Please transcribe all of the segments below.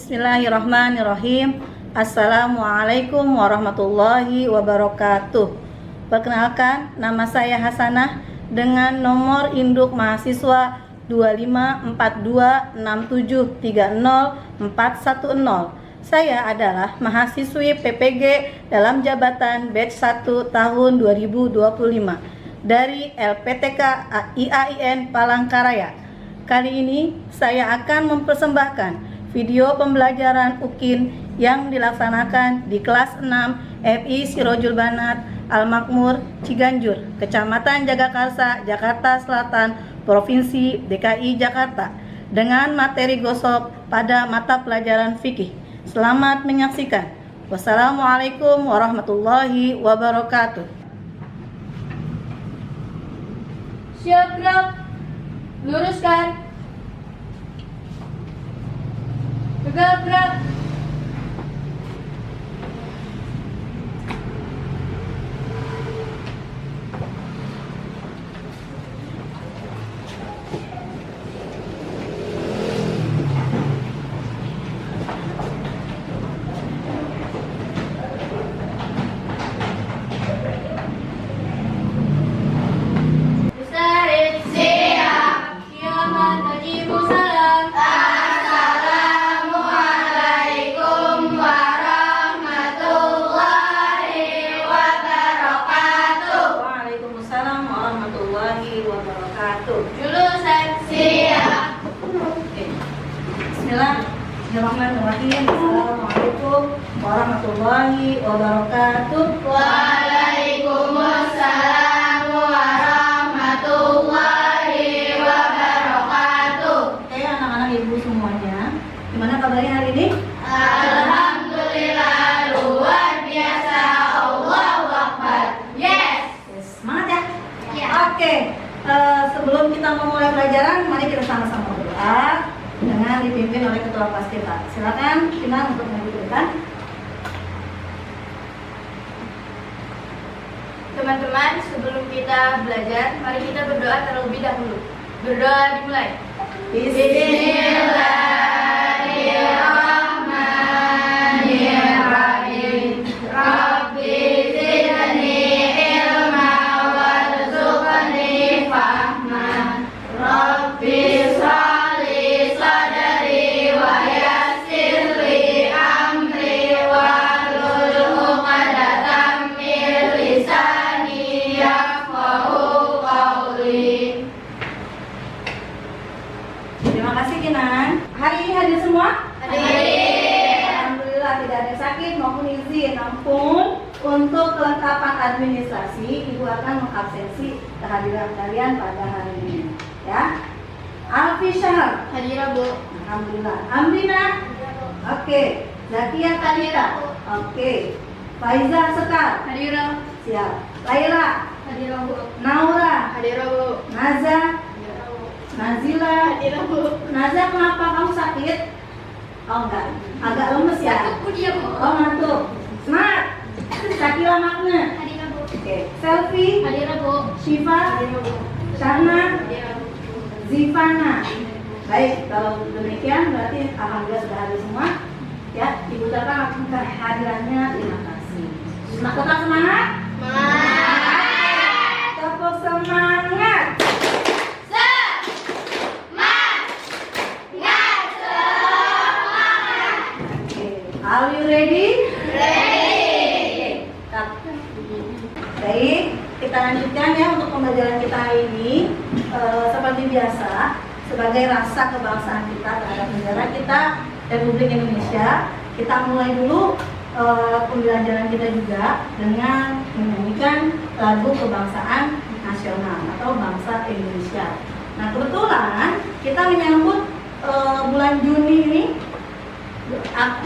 Bismillahirrahmanirrahim. Assalamualaikum warahmatullahi wabarakatuh. Perkenalkan, nama saya Hasanah dengan nomor induk mahasiswa 254267304110. Saya adalah mahasiswi PPG dalam jabatan batch 1 tahun 2025 dari LPTK IAIN Palangkaraya. Kali ini saya akan mempersembahkan video pembelajaran UKIN yang dilaksanakan di kelas 6 FI Sirojul Banat Al-Makmur Ciganjur, Kecamatan Jagakarsa, Jakarta Selatan, Provinsi DKI Jakarta dengan materi gosok pada mata pelajaran fikih. Selamat menyaksikan. Wassalamualaikum warahmatullahi wabarakatuh. Siap gerak, luruskan. Tegak gerak. Mustarid siap. Kiamat wajibu salam. Assalamualaikum warahmatullahi wabarakatuh. Waalaikumsalam warahmatullahi wabarakatuh. Jurusan siap. Bismillahirrahmanirrahim. Assalamualaikum warahmatullahi wabarakatuh. Waalaikumsalam warahmatullahi wabarakatuh. Oke, anak-anak ibu semuanya, gimana kabarnya hari ini? Alhamdulillah, luar biasa. Allahu Akbar. Yes. Semangat ya? Ya. Oke, sebelum kita memulai pelajaran, mari kita sama-sama berdoa dengan dipimpin oleh ketua kelas kita. Silakan Kinan untuk melanjutkan. Teman-teman, sebelum kita belajar, mari kita berdoa terlebih dahulu. Berdoa dimulai. Bismillahirrahmanirrahim. Rabbi zidni ilma warzuqni fahma. Rabbi sholli sadri wa yassirli amri wahlul 'uqdatam min lisani yafqahu qawli. Terima kasih Kinan. Hari ini hadir semua? Hadir. Alhamdulillah tidak ada yang sakit maupun izin. Namun untuk kelengkapan administrasi, Ibu akan mengabsensi kehadiran kalian pada hari ini. Ya. Alfi Syahar. Hadir, Bu. Alhamdulillah. Amrina. Oke. Zakia Talita. Oke. Faiza Sekar. Hadir. Siap. Laila. Hadir, Bu. Naura. Hadir, Bu. Naza. Nazila. Hadir, Bu. Naza, kenapa kamu sakit? Oh enggak, agak lemes ya? Aku dia, Bu. Oh ngantuk. Semangat. Sakila Makna. Hadir, Bu. Oke. Selfie. Hadir, Bu. Syifa. Hadir, Bu. Syahna. Hadir, Bu. Zivana. Baik, kalau demikian berarti alhamdulillah sudah hadir semua. Ya, Ibu ucapkan atas kehadirannya. Terima kasih. Nah, tetap semangat. Semangat. Tepuk semangat. Oke. Are you ready? Ready. Baik, kita lanjutkan ya untuk pembelajaran kita hari ini. Seperti biasa, sebagai rasa kebangsaan kita terhadap negara kita, Republik Indonesia, kita mulai dulu pembelajaran kita juga dengan menyanyikan lagu kebangsaan nasional atau bangsa Indonesia. Nah, kebetulan kita menyambut bulan Juni ini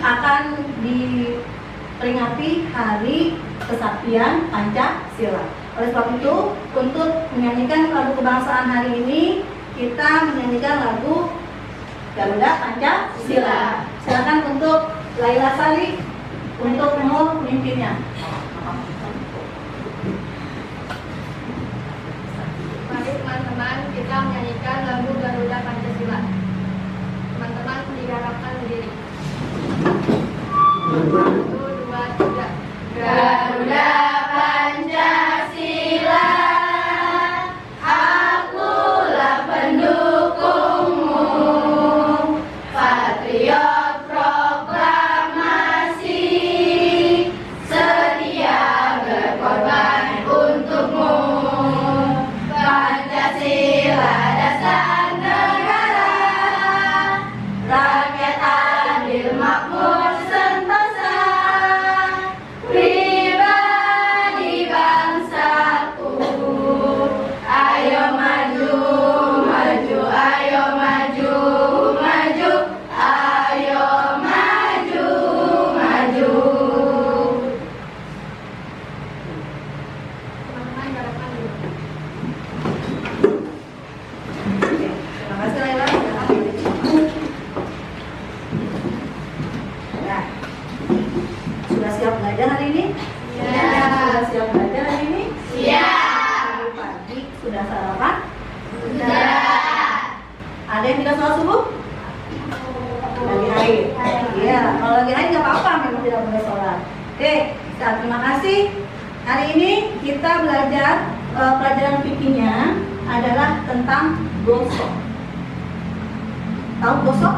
akan diperingati Hari Kesaktian Pancasila. Oleh sebab itu, untuk menyanyikan lagu kebangsaan hari ini, kita menyanyikan lagu Garuda Pancasila. Silakan untuk Laila Sali untuk memimpinnya. Mari teman-teman kita menyanyikan lagu Garuda Pancasila. Teman-teman diharapkan berdiri. Satu, dua, tiga. Garuda Pancasila, akulah pendukungmu. Patriot proklamasi, setia berkorban untukmu. Pancasila dasar negara, rakyat adil makmur sentosa, pribadi bangsaku. Ayo maju, maju, ayo maju, maju, ayo maju, maju. Terima kasih Laila. Nah, sudah siap belajar hari ini? Sudah siap belajar hari ini? Tadi pagi sudah sarapan? Ada yang tidak sholat subuh? Lagi haid? Iya, kalau lagi haid nggak apa-apa, memang tidak boleh sholat. Oke, terima kasih. Hari ini kita belajar pelajaran fikihnya adalah tentang gosok. Tahu gosok?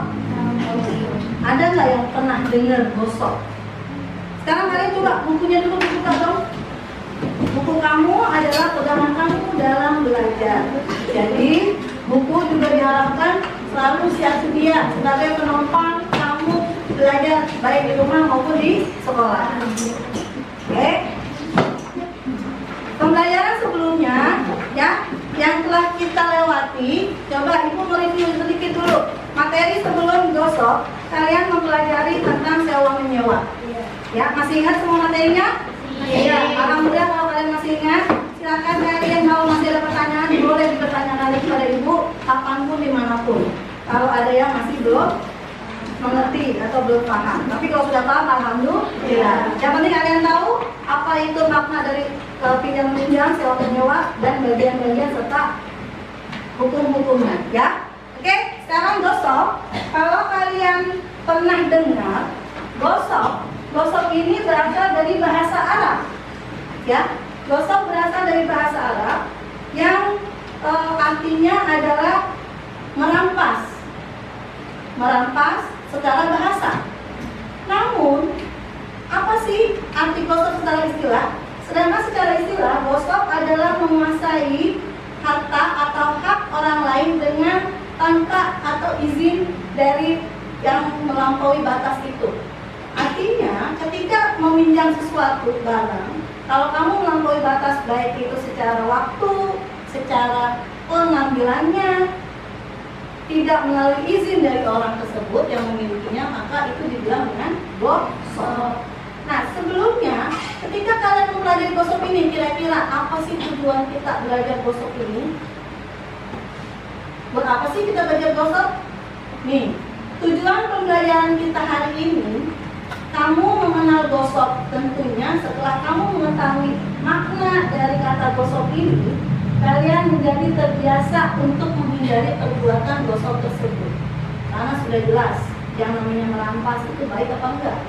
Ada nggak yang pernah dengar gosok? Sekarang kalian coba bukunya dulu dibuka dong. Buku kamu adalah pegangan kamu dalam belajar. Jadi buku juga diharapkan selalu siap sedia sebagai penopang kamu belajar baik di rumah maupun di sekolah. Oke? Pembelajaran sebelumnya ya yang telah kita lewati, coba ibu mereview sedikit dulu. Materi sebelum gosok, kalian mempelajari tentang sewa menyewa. Ya, masih ingat semua materinya? Iya. Alhamdulillah kalau kalian masih ingat, silakan kalian kalau masih ada pertanyaan boleh dipertanyakan lagi kepada ibu kapanpun dimanapun. Kalau ada yang masih belum mengerti atau belum paham, tapi kalau sudah paham, alhamdulillah. Yang penting kalian tahu apa itu makna dari pinjam-pinjam, sewa menyewa dan bagian-bagian serta hukum-hukumnya. Ya, oke. Sekarang gosok. Kalau kalian pernah dengar gosok ini berasal dari bahasa Arab. Ya, gosok berasal dari bahasa Arab yang artinya adalah merampas secara bahasa. Namun, apa sih arti gosok secara istilah? Sedangkan secara istilah, gosok adalah menguasai harta atau hak orang lain dengan tanpa atau izin dari yang melampaui batas itu. Artinya, ketika meminjam sesuatu barang, kalau kamu melampaui batas baik itu secara waktu, secara pengambilannya, tidak melalui izin dari orang tersebut yang memilikinya, maka itu dibilang dengan gosok. Nah, sebelumnya ketika kalian mempelajari gosok ini, kira-kira apa sih tujuan kita belajar gosok ini? Buat apa sih kita belajar gosok? Nih, tujuan pembelajaran kita hari ini, kamu mengenal gosok tentunya setelah kamu mengetahui makna dari kata gosok ini, kalian menjadi terbiasa untuk menghindari perbuatan gosok tersebut. Karena sudah jelas, yang namanya merampas itu baik apa enggak?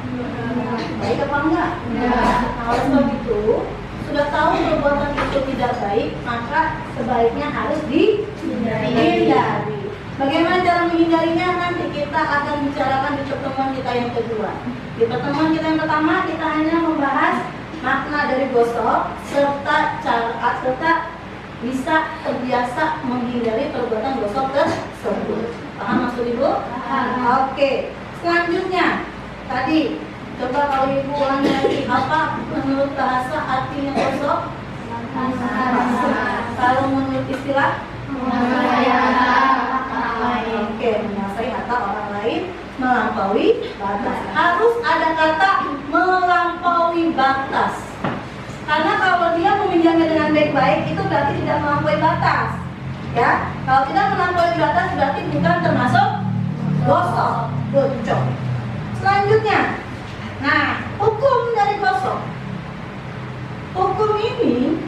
Baik apa enggak? Nah, oleh sebab itu, sudah tahu perbuatan itu tidak baik, maka sebaiknya harus dihindari. Bagaimana cara menghindarinya? Nanti kita akan bicarakan di pertemuan kita yang kedua. Di pertemuan kita yang pertama, kita hanya membahas makna dari gosok serta bisa terbiasa menghindari perbuatan gosok tersebut. Paham maksud ibu? Oke. Selanjutnya, tadi coba kalau ibu ulangi lagi, apa menurut bahasa artinya gosok? Kalau menurut istilah? Oke, menguasai harta orang lain, melampaui batas. Harus ada kata melampaui batas. Karena kalau dia meminjamnya dengan baik-baik, itu berarti tidak melampaui batas. Ya, kalau tidak melampaui batas berarti bukan termasuk gosok. Gocok. Selanjutnya, nah, hukum dari gosok. Hukum ini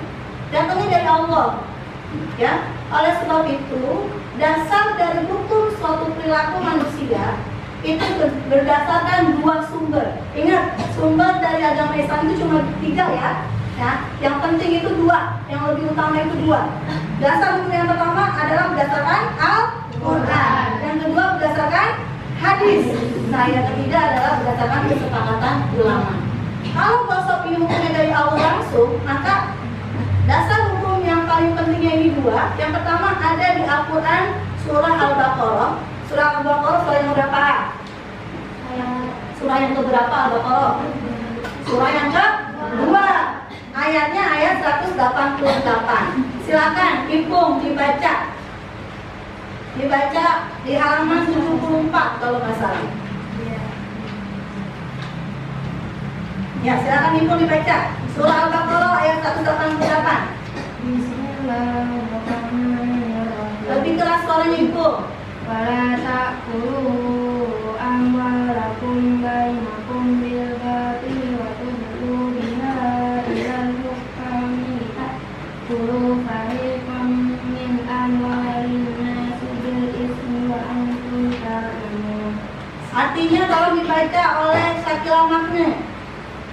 datangnya dari Allah. Ya, oleh sebab itu dasar dari hukum suatu perilaku manusia itu berdasarkan dua sumber. Ingat, agama Islam itu cuma 3 ya. Ya, yang penting itu 2, yang lebih utama itu 2. Dasar hukum yang pertama adalah berdasarkan Al-Quran, yang kedua berdasarkan hadis. Nah, yang ketiga adalah berdasarkan kesepakatan ulama. Kalau gosok ini hukumnya dari Allah langsung, maka dasar hukum yang paling pentingnya ini 2. Yang pertama ada di Al-Quran surah Al-Baqarah. Surah Al-Baqarah surah yang berapa? Surah yang keberapa Al-Baqarah? Surah yang kedua. Ayatnya ayat 188. Silakan Ipung dibaca. Dibaca di halaman 74 kalau nggak salah. Ya, silakan Ipung dibaca. Surah Al-Baqarah ayat 188. Bismillahirrahmanirrahim. Lebih keras suaranya Ipung. Wala ta'kulu amwalakum bainakum bil batil wa tudlu biha ilal hukami ta'kulu fariqam min amwalin nasi bil ismi wa antum ta'lamun. Artinya tolong dibaca oleh Syakila Makne.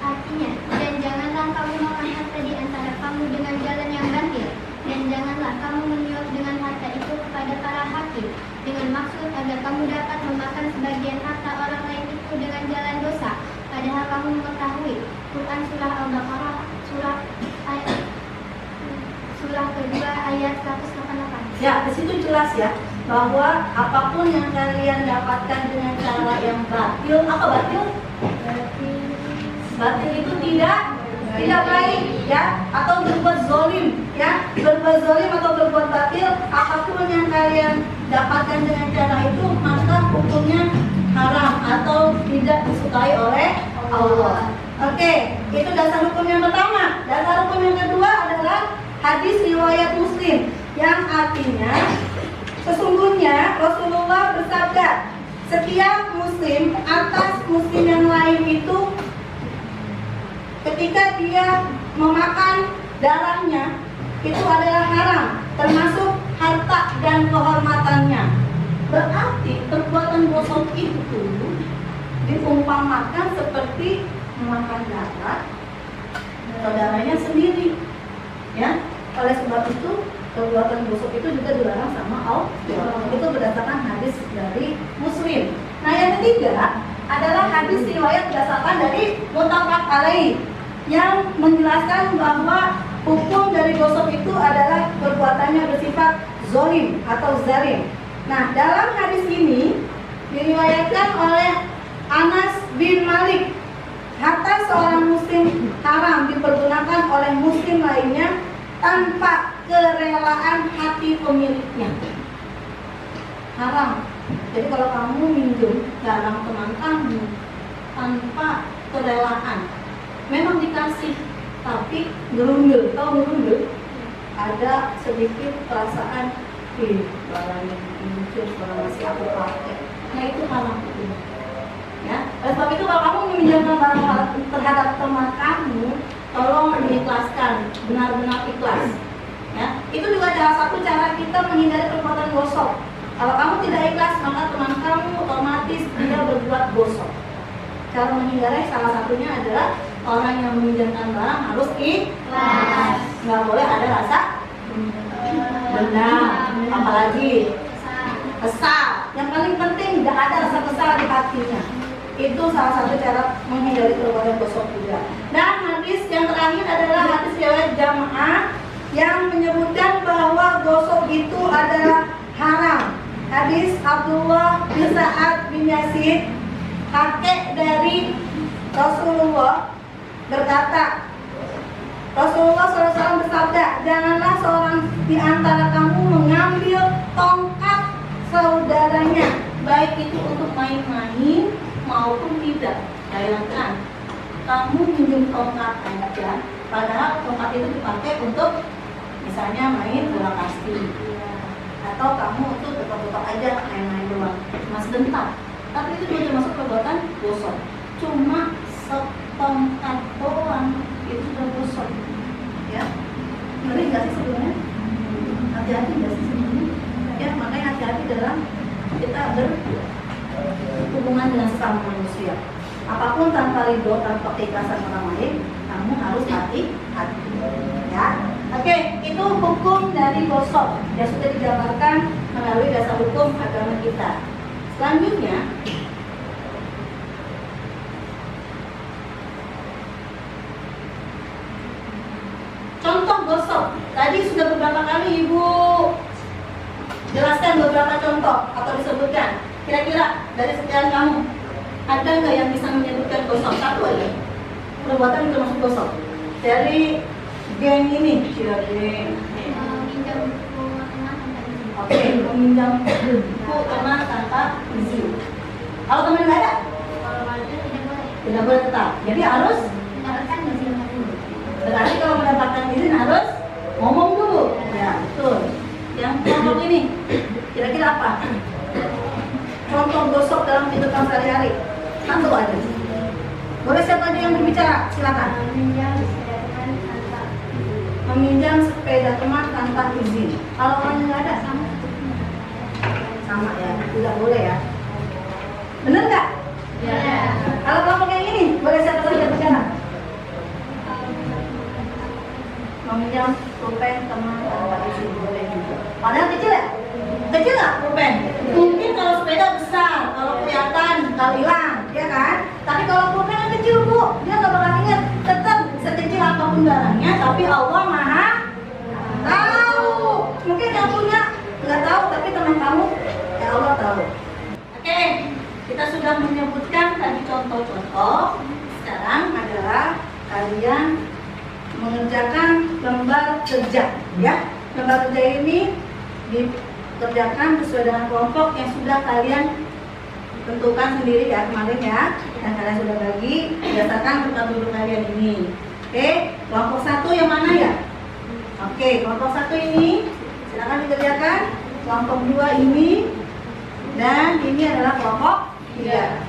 Artinya, dan janganlah kamu makan harta di antara kamu dengan jalan yang batil, dan janganlah kamu menyuap dengan harta itu kepada para hakim, dengan maksud agar kamu dapat memakan sebagian harta orang lain itu dengan jalan dosa, padahal kamu mengetahui. Quran surah Al-Baqarah surah kedua ayat 188. Ya, di situ jelas ya bahwa apapun yang kalian dapatkan dengan cara yang batil, apa batil? Batil itu tidak baik ya, atau berbuat zolim ya, berbuat zolim atau berbuat batil, apapun yang kalian dapatkan dengan cara itu maka hukumnya haram atau tidak disukai oleh Allah. Oke, itu dasar hukum yang pertama. Dasar hukum yang kedua adalah hadis riwayat Muslim yang artinya sesungguhnya Rasulullah bersabda, setiap muslim atas muslim yang lain itu ketika dia memakan darahnya itu adalah haram, termasuk harta dan kehormatannya. Berarti perbuatan gosok itu diumpamakan seperti memakan darah saudaranya sendiri. Ya, oleh sebab itu perbuatan gosok itu juga dilarang sama Allah. Itu berdasarkan hadis dari Muslim. Nah, yang ketiga adalah hadis riwayat berdasarkan dari muttafaq alaih yang menjelaskan bahwa hukum dari gosok itu adalah perbuatannya bersifat zolim atau zalim. Nah, dalam hadis ini diriwayatkan oleh Anas bin Malik, harta seorang muslim haram dipergunakan oleh muslim lainnya tanpa kerelaan hati pemiliknya. Haram. Jadi kalau kamu minjem barang teman kamu tanpa kerelaan, memang dikasih, tapi gerundel, tahu gerundel? Ada sedikit perasaan, barang yang diminjem, barang masih aku pakai. Nah, itu haram itu. Ya, oleh sebab itu kalau kamu meminjamkan barang terhadap teman kamu, tolong diikhlaskan, benar-benar ikhlas. Ya, itu juga salah satu cara kita menghindari perbuatan gosok. Kalau kamu tidak ikhlas, maka teman kamu otomatis dia berbuat gosok. Cara menghindari salah satunya adalah orang yang meminjamkan barang harus ikhlas. Nggak boleh ada rasa dendam, apalagi kesal. Yang paling penting tidak ada rasa kesal di hatinya. Itu salah satu cara menghindari perbuatan gosok juga. Dan hadis yang terakhir adalah hadis riwayat Jamaah yang menyebutkan bahwa gosok itu adalah haram. Hadis Abdullah bin Sa'ad bin Yazid, kakek dari Rasulullah, berkata, Rasulullah SAW bersabda, janganlah seorang di antara kamu mengambil tongkat saudaranya, baik itu untuk main-main maupun tidak. Bayangkan, kamu minjem tongkat aja, padahal tongkat itu dipakai untuk misalnya main bola kasti, atau kamu tuh tetap-tetap aja main-main doang, cuma sebentar. Tapi itu juga termasuk perbuatan gosok. Cuma setongkat doang itu sudah gosok. Ya, ngeri nggak sih sebenarnya? Hati-hati nggak sih sebenarnya? Ya, makanya hati-hati dalam kita berhubungan dengan sesama manusia. Apapun tanpa ridho, tanpa keikhlasan orang lain, kamu harus hati-hati. Ya, oke, itu hukum dari gosok yang sudah dijabarkan melalui dasar hukum agama kita. Selanjutnya, contoh gosok. Tadi sudah beberapa kali Ibu jelaskan beberapa contoh atau disebutkan. Kira-kira dari sekian kamu, ada nggak yang bisa menyebutkan gosok? Satu aja. Perbuatan itu masuk gosok. Dari geng ini, geng. Minjam buku teman tanpa izin. Oke, meminjam buku teman tanpa izin. Kalau teman nggak ada, Kalau ada tidak boleh. tidak boleh tetap. Jadi harus, Mendapatkan izin dulu. berarti kalau mendapatkan izin harus ngomong dulu. Ya, betul. Yang kelompok ini, kira-kira apa? Contoh gosok dalam kehidupan sehari-hari. Satu aja. Boleh siapa aja yang berbicara? Silakan. Minjam sepeda teman tanpa izin. Meminjam sepeda teman tanpa izin. Kalau orangnya nggak ada, sama ya, tidak boleh ya. Bener nggak? Ya. Kalau kelompok yang ini, boleh siapa lagi yang berbicara? Meminjam pulpen teman tanpa izin, boleh juga. Padahal kecil ya? Kecil nggak pulpen? Mungkin kalau sepeda besar, kalau kelihatan, kalau hilang, ya kan? Tapi kalau pulpen yang kecil Bu, dia nggak bakal ingat. Tetap sekecil apapun barangnya, tapi Allah Maha tahu. Mungkin yang punya nggak tahu, tapi teman kamu, ya Allah tahu. Oke, kita sudah menyebutkan tadi contoh-contoh. Sekarang adalah kalian mengerjakan lembar kerja, ya. Lembar kerja ini dikerjakan sesuai dengan kelompok yang sudah kalian tentukan sendiri ya kemarin ya, dan kalian sudah bagi berdasarkan tempat duduk kalian ini. Oke, kelompok satu yang mana ya? Oke, kelompok satu ini silakan dikerjakan. Kelompok dua ini, dan ini adalah kelompok tiga.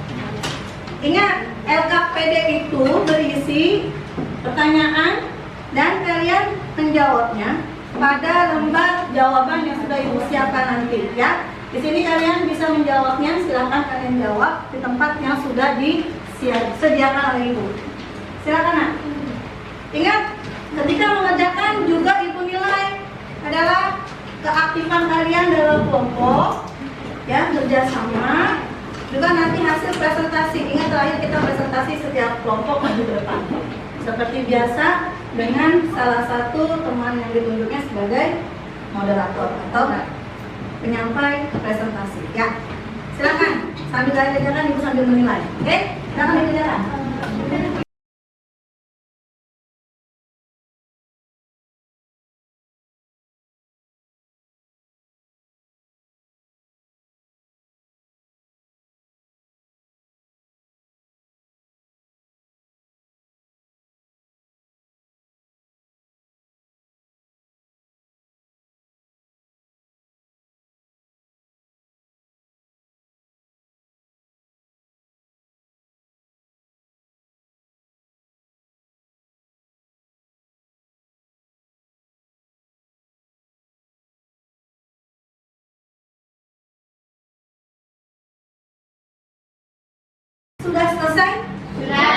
Ingat, LKPD itu berisi pertanyaan dan kalian menjawabnya pada lembar jawaban yang sudah Ibu siapkan nanti ya. Di sini kalian bisa menjawabnya, silakan kalian jawab di tempat yang sudah disediakan oleh Ibu. Silakan Nak. Ingat, ketika mengerjakan juga Ibu nilai adalah keaktifan kalian dalam kelompok, ya, kerjasama, juga nanti hasil presentasi. Ingat terakhir kita presentasi setiap kelompok maju ke depan. Seperti biasa dengan salah satu teman yang ditunjuknya sebagai moderator atau penyampai presentasi. Ya, silakan sambil kalian kerjakan Ibu sambil menilai. Oke, silakan dikerjakan. Sudah selesai? Sudah.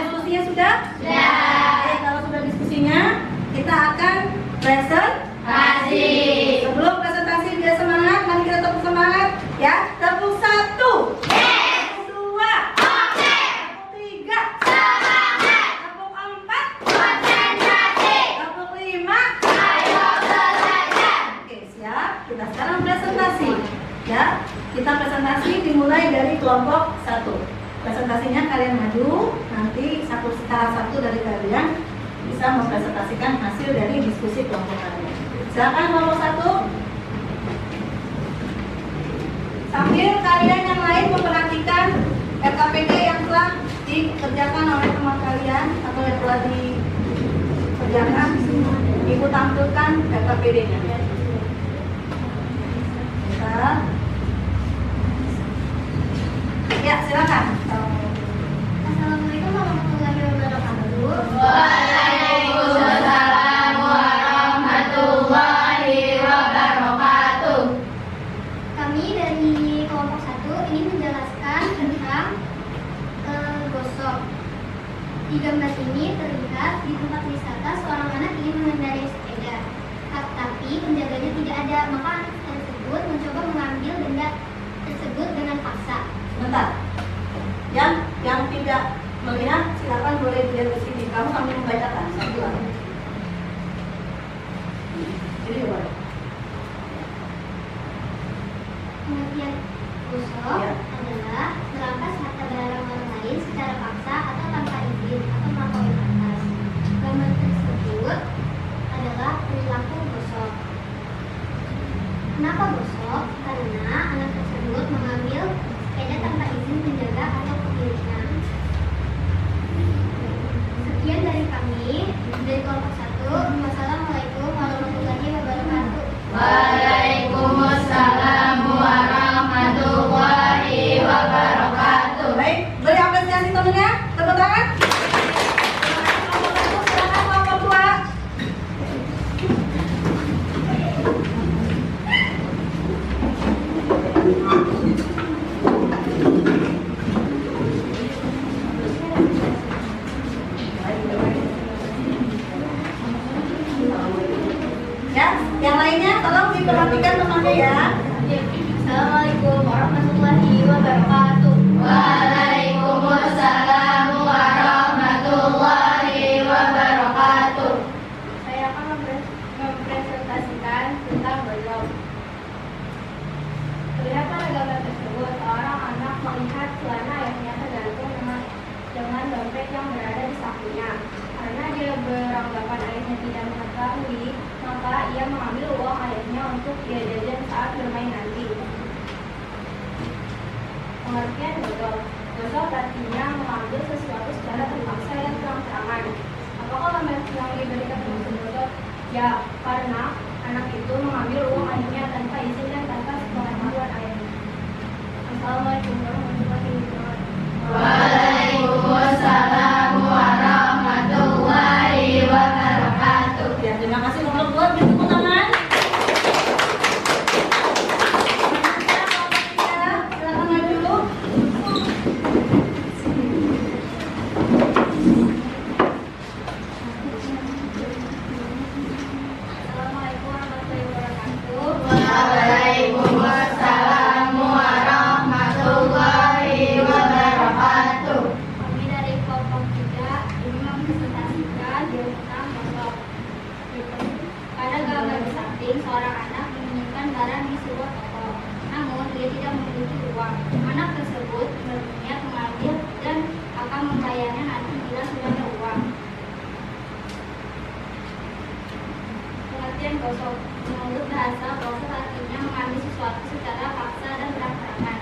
Diskusinya sudah? Sudah. Oke, kalau sudah diskusinya, kita akan presentasi. Sebelum presentasi dia semangat, mari kita tepuk semangat ya. Tepuk satu. Tepuk dua. Tepuk tiga. Semangat. Tepuk empat. Konsentrasi. Tepuk lima. Ayo belajar. Oke, siap. Kita sekarang presentasi. Ya, kita presentasi dimulai dari kelompok satu. Presentasinya kalian maju, nanti salah satu dari kalian bisa mempresentasikan hasil dari diskusi kelompok kalian. Silakan kelompok satu. Sambil kalian yang lain memperhatikan LKPD yang telah dikerjakan oleh teman kalian atau yang telah dikerjakan, Ibu tampilkan LKPD-nya. Ya, silakan. Assalamualaikum warahmatullahi wabarakatuh. Waalaikumsalam warahmatullahi wabarakatuh. Kami dari kelompok 1 ini menjelaskan tentang Di gambar ini terlihat di tempat wisata seorang anak ingin mengendarai sepeda. Tapi penjaganya tidak ada, maka anak tersebut mencoba mengambil benda tersebut dengan paksa. Sebentar. Yang tidak melihat silakan boleh dilihat di sini. Kamu sambil membacakan. Saya bilang. Jadi boleh. Pengertian gosok Ya. adalah merampas harta barang orang lain secara paksa atau tanpa izin atau melampaui batas. Gambar tersebut adalah perilaku gosok. Kenapa gosok? Karena anak tersebut mengambil sepeda tanpa izin penjaga atau pemiliknya. Sekian dari kami dari kelompok 1. Wassalamualaikum warahmatullahi wabarakatuh. Waalaikumsalam warahmatullahi wabarakatuh. Baik, beri apresiasi temennya. Tepuk tangan. Silakan kelompok 2. Ya, yang lainnya tolong diperhatikan temannya ya. Assalamualaikum warahmatullahi wabarakatuh. Waalaikumsalam warahmatullahi wabarakatuh. Saya akan mempresentasikan tentang gosok. Terlihat pada gambar tersebut, seorang anak melihat celana ayahnya tergantung dengan dompet yang berada di sakunya. Karena dia beranggapan ayahnya tidak mengetahui, maka ia mengambil uang ayahnya untuk dia jajan saat bermain nanti. Pengertian gosok. Gosok artinya mengambil sesuatu secara terpaksa dan terang-terangan. Apakah gambar yang diberikan maksud gosok? Ya, karena anak itu mengambil uang ayahnya tanpa izin dan tanpa sepengetahuan ayahnya. Assalamualaikum warahmatullahi wabarakatuh. Waalaikumsalam warahmatullahi wabarakatuh. Ya, terima kasih kelompok 2. Beri tepuk tangan. Silakan maju dulu. Assalamualaikum warahmatullahi wabarakatuh. Waalaikumsalam warahmatullahi wabarakatuh. Kami dari kelompok 3 ini mempresentasikan tentang gosok. Pada gambar di samping, seorang anak menginginkan barang di sebuah toko. Namun, dia tidak memiliki uang. Anak tersebut berniat mengambil dan akan membayarnya nanti bila sudah ada uang. Pengertian gosok. Menurut bahasa, gosok artinya mengambil sesuatu secara paksa dan terang-terangan.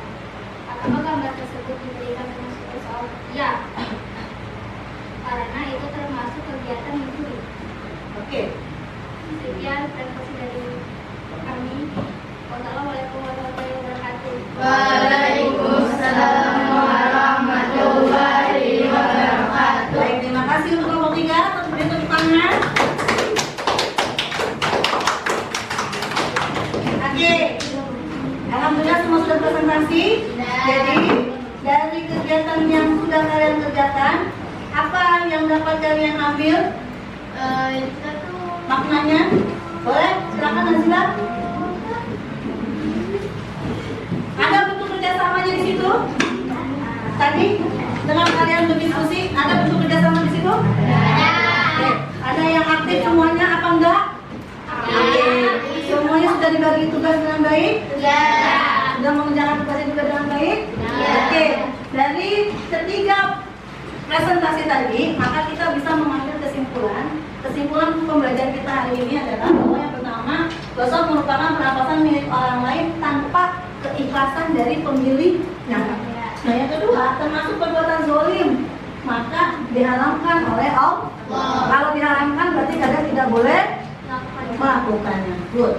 Apakah gambar tersebut diberikan maksud gosok? Ya, karena itu termasuk kegiatan mencuri. Oke. Sekian presentasi dari kami. Wassalamualaikum warahmatullahi wabarakatuh. Waalaikumsalam warahmatullahi wabarakatuh. Baik, terima kasih untuk kelompok 3. Beri tepuk tangan. Oke. Alhamdulillah semua sudah presentasi. Jadi dari kegiatan yang sudah kalian kerjakan, apa yang dapat kalian ambil maknanya? Boleh? Silakan Nazila. Ada bentuk kerjasamanya di situ? Tadi dengan kalian berdiskusi, ada bentuk kerjasama di situ? Oke. Ada yang aktif semuanya apa enggak? Oke. Semuanya sudah dibagi tugas dengan baik? Sudah mengerjakan tugasnya juga dengan baik? Oke. Dari ketiga presentasi tadi, maka kita bisa mengambil kesimpulan. Kesimpulan pembelajaran kita hari ini adalah bahwa yang pertama, gosok merupakan perampasan milik orang lain tanpa keikhlasan dari pemiliknya. Nah, yang kedua, termasuk perbuatan zalim, maka diharamkan oleh Allah. Kalau diharamkan berarti kalian tidak boleh melakukannya. Good.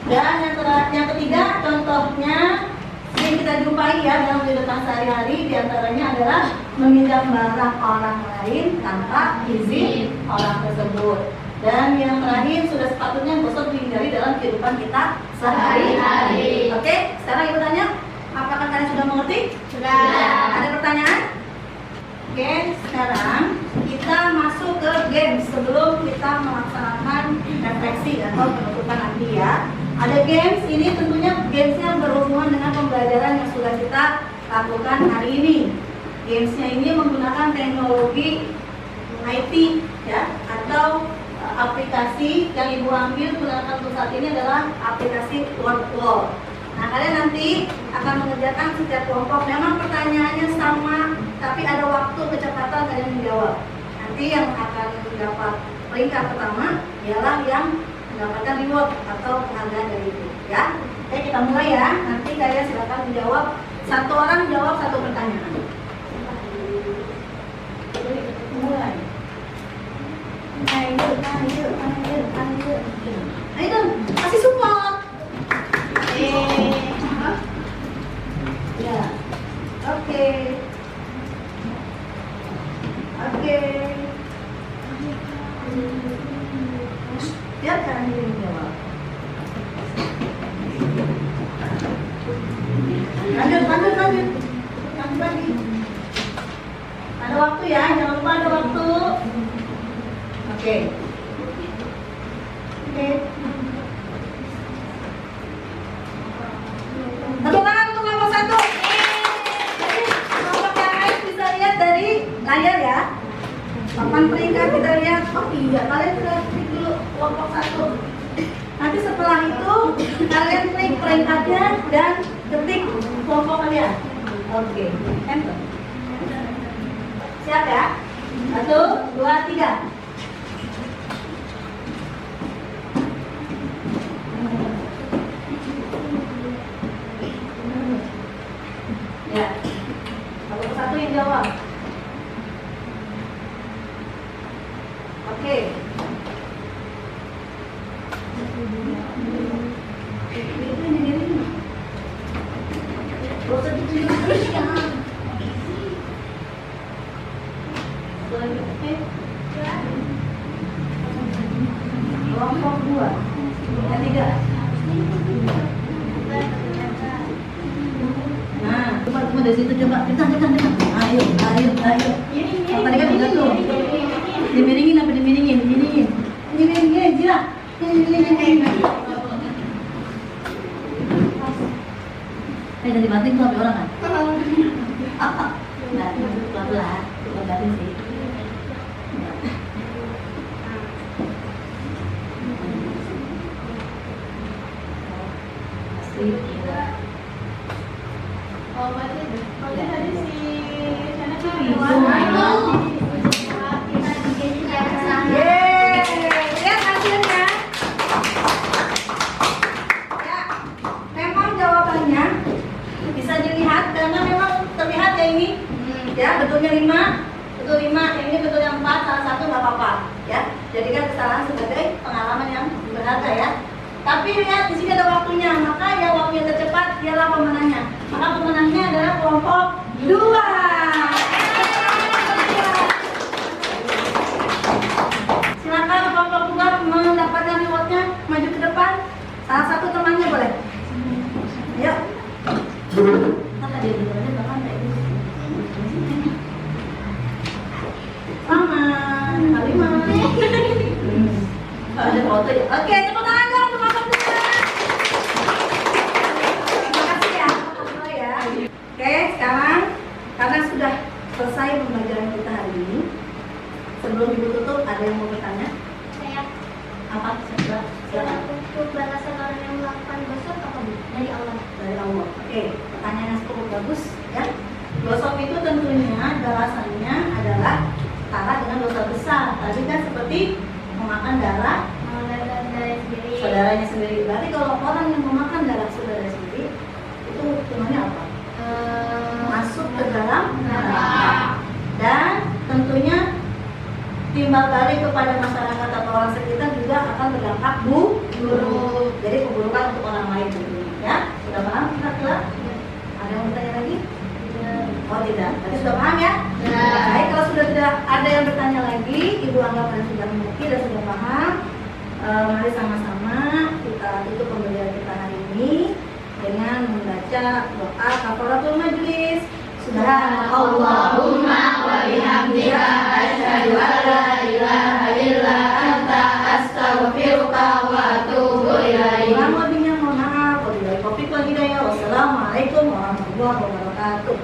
Dan yang ketiga, contohnya yang kita jumpai ya dalam kehidupan sehari-hari, diantaranya adalah meminjam barang orang lain tanpa izin orang tersebut. Dan yang terakhir, sudah sepatutnya gosok dihindari dalam kehidupan kita sehari-hari. Oke, sekarang ibu tanya, apakah kalian sudah mengerti? Sudah. Ada pertanyaan? Oke, sekarang kita kita melaksanakan refleksi atau penutupan nanti ya. Ada games, ini tentunya gamesnya berhubungan dengan pembelajaran yang sudah kita lakukan hari ini. Gamesnya ini menggunakan teknologi IT ya, atau aplikasi yang ibu ambil gunakan untuk saat ini adalah aplikasi Word. Nah, kalian nanti akan mengerjakan setiap kelompok. Memang pertanyaannya sama, tapi ada waktu kecepatan kalian menjawab. Nanti yang akan mendapat peringkat pertama ialah yang mendapatkan reward atau penghargaan dari itu ya. Oke, kita mulai ya. Nanti kalian silakan menjawab, satu orang jawab satu pertanyaan. Mulai. Ayo, kasih support. Ya, oke. Biarkan dia menjawab. Lanjut lagi. Ada waktu ya, jangan lupa ada waktu. Oke. Tepuk tangan untuk kelompok 1. Kelompok yang lain bisa lihat dari layar ya. Papan peringkat kita lihat. Oh iya, kalian sudah klik dulu kelompok 1. Nanti setelah itu kalian klik peringkatnya dan ketik kelompok kalian. Oke, enter. Siap ya? 1, 2, 3. Ya, kelompok 1 yang jawab. Oke. Kelompok 2 yang 3. Nah, coba dari situ coba. Kita. Ayo. Apa tadi kan udah tuh. Dimiringin apa dimiringin? Dimiringin, Jira. Dari batin tuh apa orang kan? Nah, pelan-pelan. Pelan sih. Oh, berarti tadi si Shana tuh lihat hasilnya. Ya, memang jawabannya bisa dilihat karena memang terlihat ya ini. Ya, betulnya 5, betul 5, yang ini betul yang 4, salah satu nggak apa-apa. Ya, jadikan kesalahan sebagai pengalaman yang berharga ya. Tapi lihat di sini ada waktunya, maka yang waktu yang tercepat dialah pemenangnya. Maka pemenangnya adalah kelompok 2. Silakan kelompok 2 mendapatkan rewardnya, maju ke depan. Salah satu temannya boleh. Ayo. Apa dia berada bahkan kayak gitu. Selamat, Halimah. Ada foto ya. Oke, tepuk tangan dong untuk kelompok 2. Terima kasih ya, kelompok 2 ya. Oke, sekarang karena sudah selesai pembelajaran kita hari ini, sebelum ibu tutup ada yang mau bertanya? Saya Apa? Silakan. untuk balasan orang yang melakukan dosa apa Bu? Dari Allah. Dari Allah. Oke, pertanyaan yang cukup bagus ya. Dosa itu tentunya balasannya adalah setara dengan dosa besar. Tadi kan seperti memakan darah saudaranya sendiri. Berarti kalau orang yang memakan darah saudara sendiri itu hukumannya apa? Masuk ke dalam neraka. Dan tentunya timbal balik kepada masyarakat atau orang sekitar juga akan berdampak buruk. Jadi keburukan untuk orang lain tentunya. Ya, sudah paham kira-kira? Ada yang bertanya lagi? Oh tidak, berarti sudah paham ya? Baik, kalau sudah tidak ada yang bertanya lagi, ibu anggap kalian sudah mengerti dan sudah paham. Mari sama-sama kita tutup pembelajaran kita hari ini dengan membaca doa kafaratul majlis. Subhanallahumma wa bihamdika asyhadu an la ilaha illa anta Assalamualaikum warahmatullahi wabarakatuh.